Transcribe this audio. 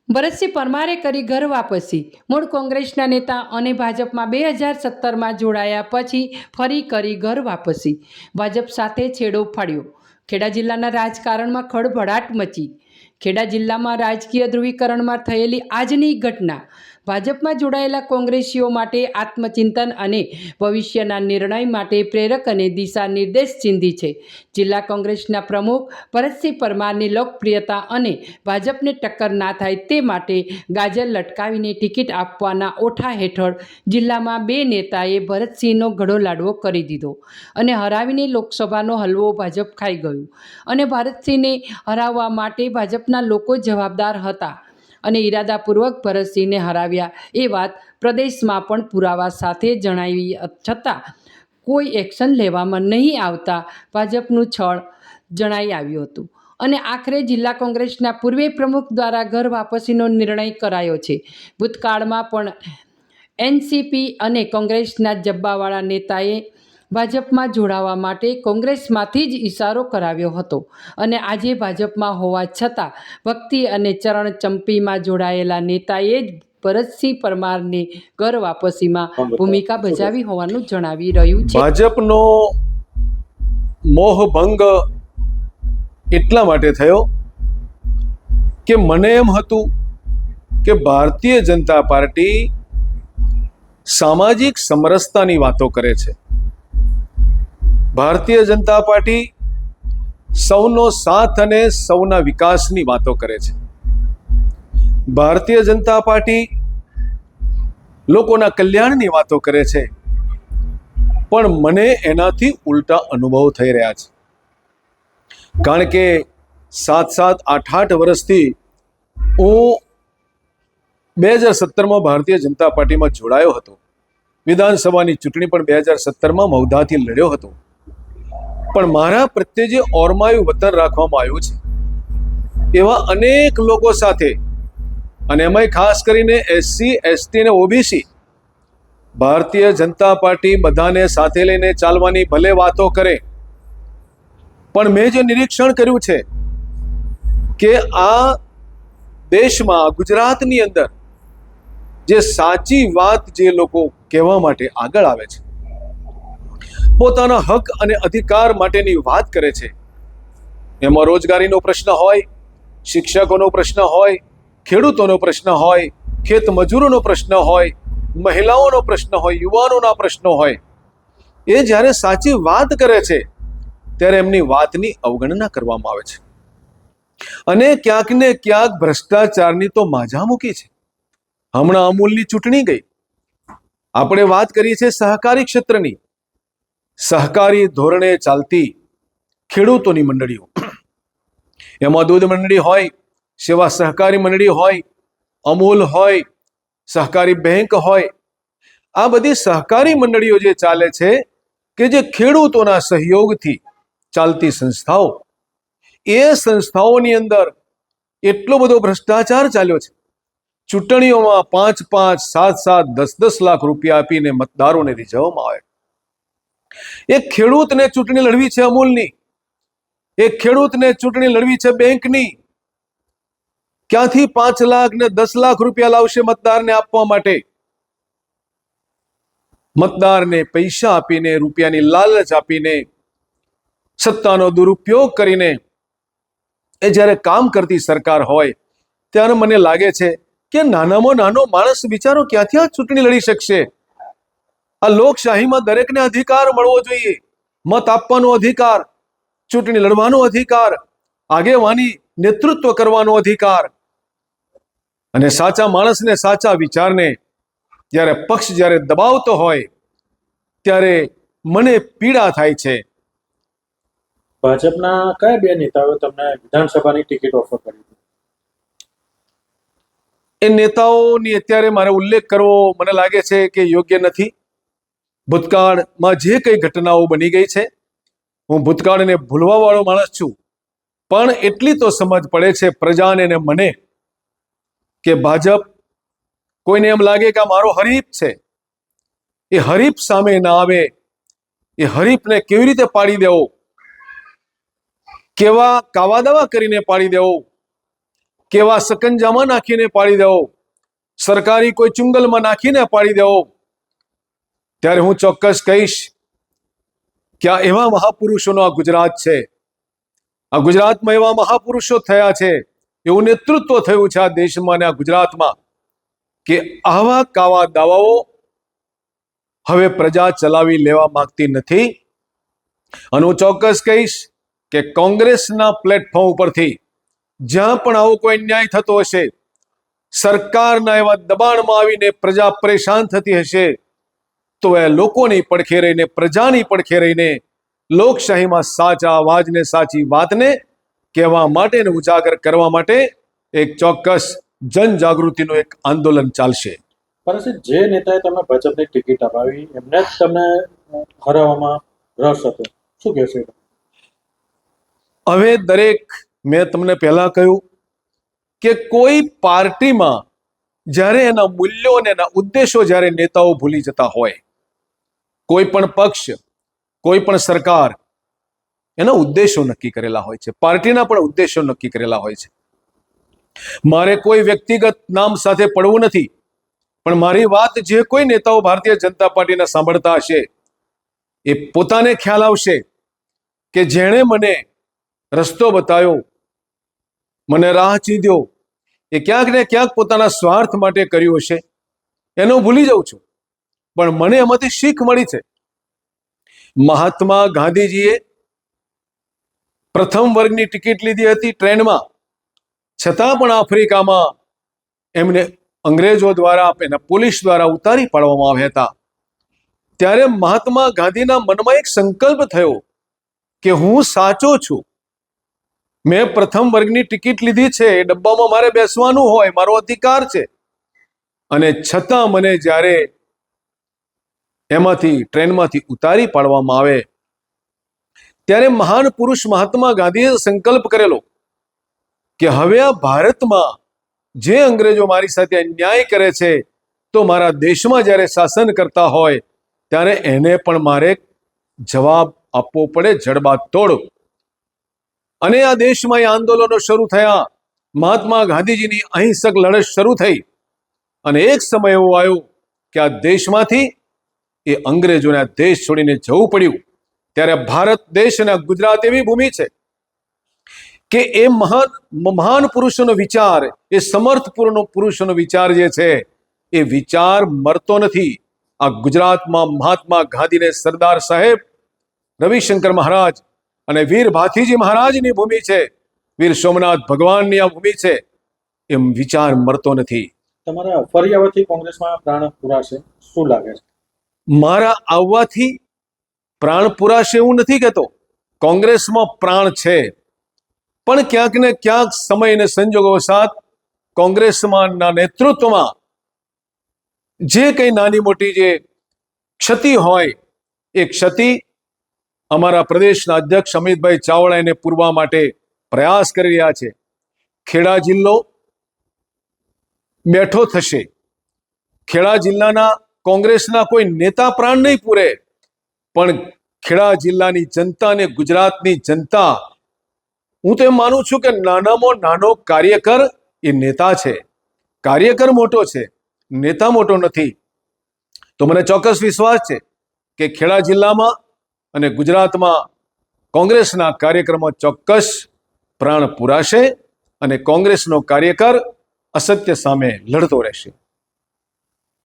ભરતસિંહ પરમારે કરી ઘર વાપસી। મૂળ કોંગ્રેસના નેતા અને ભાજપમાં 2017માં જોડાયા પછી ફરી કરી ઘર વાપસી। ભાજપ સાથે છેડો ફાડ્યો। ખેડા જિલ્લાના રાજકારણમાં ખળભળાટ મચી। ખેડા જિલ્લામાં રાજકીય ધ્રુવીકરણમાં થયેલી આજની ઘટના ભાજપમાં જોડાયેલા કોંગ્રેસીઓ માટે આત્મચિંતન અને ભવિષ્યના નિર્ણય માટે પ્રેરક અને દિશા નિર્દેશ ચિંધી છે। જિલ્લા કોંગ્રેસના પ્રમુખ ભરતસિંહ પરમારની લોકપ્રિયતા અને ભાજપને ટક્કર ના થાય તે માટે ગાજર લટકાવીને ટિકિટ આપવાના ઓઠા હેઠળ જિલ્લામાં 2 નેતાએ ભરતસિંહનો ઘડો લાડવો કરી દીધો અને હરાવીને લોકસભાનો હલવો ભાજપ ખાઈ ગયું। અને ભરતસિંહને હરાવવા માટે ભાજપના લોકો જવાબદાર હતા અને ઇરાદાપૂર્વક ભરતસિંહને હરાવ્યા એ વાત પ્રદેશમાં પણ પુરાવા સાથે જણાવી છતાં કોઈ એક્શન લેવામાં નહીં આવતા ભાજપનું છળ જણાઈ આવ્યું હતું અને આખરે જિલ્લા કોંગ્રેસના પૂર્વ પ્રમુખ દ્વારા ઘર વાપસીનો નિર્ણય કરાયો છે। ભૂતકાળમાં પણ એનસીપી અને કોંગ્રેસના જબ્બાવાળા નેતાએ ભાજપમાં જોડાવા માટે કોંગ્રેસમાંથી જ ઇશારો કરાવ્યો હતો અને આજે ભાજપમાં હોવા છતાં ભક્તિ અને ચરણ ચંપીમાં જોડાયેલા નેતાએ જ ભરતસિંહ પરમારની ઘર વાપસીમાં ભૂમિકા ભજાવી હોવાનું જણાવી રહ્યું છે। ભાજપનો મોહભંગ એટલા માટે થયો કે મને એમ હતું કે ભારતીય જનતા પાર્ટી સામાજિક સમરસતાની વાતો કરે છે। ભારતીય જનતા પાર્ટી સૌનો સાથ અને સૌના વિકાસની વાતો કરે છે। ભારતીય જનતા પાર્ટી લોકોના કલ્યાણની વાતો કરે છે, પણ મને એનાથી ઉલટા અનુભવ થઈ રહ્યા છે। કારણ કે 7-7, 8-8 વર્ષથી હું 2017માં ભારતીય જનતા પાર્ટીમાં જોડાયો હતો। વિધાનસભાની ચૂંટણી પણ 2017માં મહુધાથી લડ્યો હતો, પણ મારા પ્રત્યે જે ઓરમાયું વતન રાખવામાં આવ્યું છે એવા અનેક લોકો સાથે, અને એમાંય ખાસ કરીને એસસી, એસટી અને ઓબીસી, ભારતીય જનતા પાર્ટી બધાને સાથે લઈને ચાલવાની ભલે વાતો કરે, પણ મેં જે નિરીક્ષણ કર્યું છે કે આ દેશમાં, ગુજરાતની અંદર જે સાચી વાત જે લોકો કહેવા માટે આગળ આવે છે, પોતાના હક અને અધિકાર માટેની વાત કરે છે, એમાં રોજગારીનો પ્રશ્ન હોય, શિક્ષકોનો પ્રશ્ન હોય, ખેડૂતોનો પ્રશ્ન હોય, ખેત મજૂરોનો પ્રશ્ન હોય, મહિલાઓનો પ્રશ્ન હોય, યુવાનોના પ્રશ્નો હોય, એ જ્યારે સાચી વાત કરે છે ત્યારે એમની વાતની અવગણના કરવામાં આવે છે અને ક્યાંક ને ક્યાંક ભ્રષ્ટાચારની તો માજા મૂકી છે। હમણાં અમૂલની ચૂંટણી ગઈ, આપણે વાત કરીએ છીએ સહકારી ક્ષેત્રની, સહકારી ધોરણે ચાલતી ખેડૂતોની મંડળીઓ, એમાં દૂધ મંડળી હોય, સેવા સહકારી મંડળી હોય, અમૂલ હોય, સહકારી બેંક હોય, આ બધી સહકારી મંડળીઓ જે ચાલે છે કે જે ખેડૂતોના સહયોગથી ચાલતી સંસ્થાઓ, એ સંસ્થાઓની અંદર એટલો બધો ભ્રષ્ટાચાર ચાલ્યો છે। ચૂંટણીઓમાં 5-5, 7-7, 10-10 લાખ રૂપિયા આપીને મતદારોને રીઝવવામાં આવે। એક ખેડૂતને ચૂંટણી લડવી છે અમૂલની, એક ખેડૂતને ચૂંટણી લડવી છે બેંકની, ક્યાંથી 5 લાખ ને 10 લાખ રૂપિયા લાવશે મતદારને આપવા માટે? મતદારને પૈસા આપીને, રૂપિયાની લાલચ આપીને, સત્તાનો દુરુપયોગ કરીને એ જ્યારે કામ કરતી સરકાર હોય ત્યારે મને લાગે છે કે નાનામાં નાનો માણસ બિચારો ક્યાંથી આ ચૂંટણી લડી શકશે? આ લોકશાહીમાં દરેકને અધિકાર મળવો જોઈએ, મત આપવાનો અધિકાર, ચૂંટણી લડવાનો અધિકાર, આગેવાની નેતૃત્વ કરવાનો અધિકાર, અને સાચા માણસને, સાચા વિચારને જ્યારે પક્ષ જ્યારે દબાવતો હોય ત્યારે મને પીડા થાય છે। ભાજપના કયા 2 નેતાઓ તમને વિધાનસભાની ટિકિટ ઓફર કરી? એ નેતાઓની અત્યારે મારે ઉલ્લેખ કરવો મને લાગે છે કે યોગ્ય નથી। ભૂતકાળમાં જે કઈ ઘટનાઓ બની ગઈ છે, હું ભૂતકાળને ભૂલવા વાળો માણસ છું, પણ એટલી તો સમજ પડે છે પ્રજાને ને મને કે ભાજપ, કોઈને એમ લાગે કે આ મારો હરીફ છે, એ હરીફ સામે ના આવે, એ હરીફને કેવી રીતે પાડી દેવો, કેવા કાવા દાવા કરીને પાડી દેવો, કેવા સકંજામાં નાખીને પાડી દેવો, સરકારી કોઈ ચુંગલમાં નાખીને પાડી દેવો, ત્યારે હું ચોક્કસ કહીશ કે આ એવા મહાપુરુષોનો આ ગુજરાત છે. આ ગુજરાતમાં એવા મહાપુરુષો થયા છે, એવું નેતૃત્વ થયું છે આ દેશમાં અને આ ગુજરાતમાં કે આવા કાવા દાવાઓ હવે પ્રજા ચલાવી લેવા માંગતી નથી. અને હું ચોક્કસ કહીશ કે કોંગ્રેસના પ્લેટફોર્મ ઉપરથી જ્યાં પણ આવો કોઈ અન્યાય થતો હશે, સરકારના એવા દબાણમાં આવીને પ્રજા પરેશાન થતી હશે, તો એ લોકોની પડખે રહીને, પ્રજાની પડખે રહીને લોકશાહીમાં સાચા અવાજને, સાચી વાતને કહેવા માટે અને ઉજાગર કરવા માટે એક ચોક્કસ જનજાગૃતિનું એક આંદોલન ચાલશે. પરંતુ જે નેતાએ તમે ભાજપની ટિકિટ અપાવી એમને જ તમને હરાવવામાં રસ હતો, શું કહેશો? હવે દરેક, મેં તમને પહેલા કહ્યું કે કોઈ પાર્ટીમાં જ્યારે એના મૂલ્યો અને એના ઉદ્દેશો જ્યારે નેતાઓ ભૂલી જતા હોય, કોઈ પણ પક્ષ, કોઈ પણ સરકાર એના ઉદ્દેશો નક્કી કરેલા હોય છે, પાર્ટીના પણ ઉદ્દેશો નક્કી કરેલા હોય છે. મારે કોઈ વ્યક્તિગત નામ સાથે પડવું નથી, પણ મારી વાત જે કોઈ નેતાઓ ભારતીય જનતા પાર્ટીના સાંભળતા હશે એ પોતાને ખ્યાલ આવશે કે જેણે મને રસ્તો બતાવ્યો, મને રાહ ચીંધ્યો, એ ક્યાંક ને ક્યાંક પોતાના સ્વાર્થ માટે કર્યું હશે, એનું ભૂલી જાઉં છું. પણ મને એમાંથી શીખ મળી છે. મહાત્મા ગાંધીજીએ પ્રથમ વર્ગની ટિકિટ લીધી હતી ટ્રેનમાં, છતાં પણ આફ્રિકામાં એમને અંગ્રેજો દ્વારા, એના પોલીસ દ્વારા ઉતારી પાડવામાં આવ્યા હતા. ત્યારે મહાત્મા ગાંધીના મનમાં એક સંકલ્પ થયો કે હું સાચો છું, મેં પ્રથમ વર્ગની ટિકિટ લીધી છે, એ ડબ્બામાં મારે બેસવાનું હોય, મારો અધિકાર છે, અને છતાં મને જ્યારે એમાંથી, ટ્રેનમાંથી ઉતારી પાડવામાં આવે ત્યારે મહાન પુરુષ મહાત્મા ગાંધીએ સંકલ્પ કરેલો કે હવે આ ભારતમાં જે અંગ્રેજો મારી સાથે અન્યાય કરે છે, તો મારા દેશમાં જ્યારે શાસન કરતા હોય ત્યારે એને પણ મારે જવાબ આપવો પડે, જડબાતોડ. અને આ દેશમાં એ આંદોલનો શરૂ થયા, મહાત્મા ગાંધીજીની અહિંસક લડત શરૂ થઈ, અને એક સમય એવો આવ્યો કે આ દેશમાંથી એ અંગ્રેજોને આ દેશ છોડીને જવું પડ્યું. ત્યારે ભારત દેશ અને ગુજરાત એવી ભૂમિ છે કે એ મહાન પુરુષોનો વિચાર, એ સમર્થ પુરુષોનો વિચાર જે છે એ વિચાર મરતો નથી. આ ગુજરાતમાં મહાત્મા ગાંધીને, સરદાર સાહેબ, રવિશંકર મહારાજ અને વીર ભાથીજી મહારાજની ભૂમિ છે, વીર સોમનાથ ભગવાનની આ ભૂમિ છે, એમ વિચાર મરતો નથી. તમારા ફરી આવવાથી કોંગ્રેસમાં પ્રાણ પુરાશે, શું લાગે છે? મારા આવવાથી પ્રાણ પુરાશે એવું નથી કહેતો. કોંગ્રેસમાં પ્રાણ છે, પણ ક્યાંક ને ક્યાંક સમય અને સંજોગો સાથ કોંગ્રેસમાં નેતૃત્વમાં જે કંઈ નાની મોટી જે ક્ષતિ હોય, એ ક્ષતિ અમારા પ્રદેશના અધ્યક્ષ અમિતભાઈ ચાવડા એને પૂરવા માટે પ્રયાસ કરી રહ્યા છે. ખેડા જિલ્લો બેઠો થશે. ખેડા જિલ્લાના કોંગ્રેસના કોઈ નેતા પ્રાણ નહીં પૂરે, પણ ખેડા જિલ્લાની જનતા અને ગુજરાતની જનતા, હું તો એમ માનું છું કે નાનામાં નાનો કાર્યકર એ નેતા છે. કાર્યકર મોટો છે, નેતા મોટો નથી. તો મને ચોક્કસ વિશ્વાસ છે કે ખેડા જિલ્લામાં અને ગુજરાતમાં કોંગ્રેસના કાર્યક્રમમાં ચોક્કસ પ્રાણ પુરાશે અને કોંગ્રેસનો કાર્યકર અસત્ય સામે લડતો રહેશે.